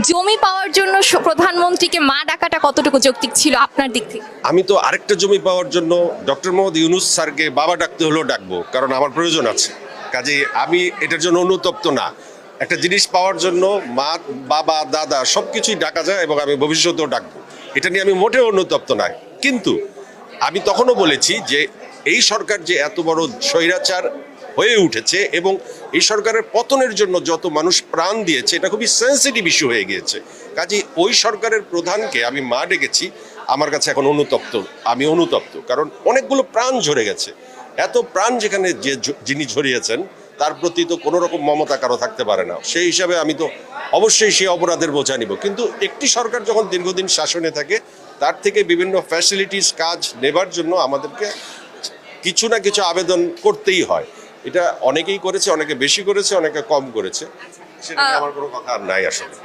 জমি পাওয়ার জন্য প্রধানমন্ত্রীকে মা ডাকাটা কতটুকু যৌক্তিক ছিল আপনার দিক থেকে? আমি তো আরেকটা জমি পাওয়ার জন্য ডক্টর মোহাম্মদ ইউনূস স্যারকে বাবা ডাকতে হলেও ডাকবো, কারণ আমার প্রয়োজন আছে। কাজেই আমি এটার জন্য অনুতপ্ত না। একটা জিনিস পাওয়ার জন্য মা, বাবা, দাদা সবকিছুই ডাকা যায় এবং আমি ভবিষ্যতেও ডাকবো। এটা নিয়ে আমি মোটেও অনুতপ্ত নয়। কিন্তু আমি তখনও বলেছি যে এই সরকার যে এত বড় স্বৈরাচার হয়ে উঠেছে এবং এই সরকারের পতনের জন্য যত মানুষ প্রাণ দিয়েছে, এটা খুবই সেন্সিটিভ ইস্যু হয়ে গিয়েছে। কাজেই ওই সরকারের প্রধানকে আমি মা ডেকেছি। আমার কাছে এখন আমি অনুতপ্ত, কারণ অনেকগুলো প্রাণ ঝরে গেছে। এত প্রাণ যেখানে যিনি ঝরিয়েছেন তার প্রতি তো কোনো রকম মমতা কারো থাকতে পারে না। সেই হিসাবে আমি তো অবশ্যই সেই অপরাধের বোঝা নিব। কিন্তু একটি সরকার যখন দীর্ঘদিন শাসনে থাকে, তার থেকে বিভিন্ন ফ্যাসিলিটিস কাজ নেবার জন্য আমাদেরকে কিছু না কিছু আবেদন করতেই হয়। এটা অনেকেই করেছে, অনেকে বেশি করেছে, অনেকে কম করেছে। সেটা আমার কোনো কথা আর নাই আসলে।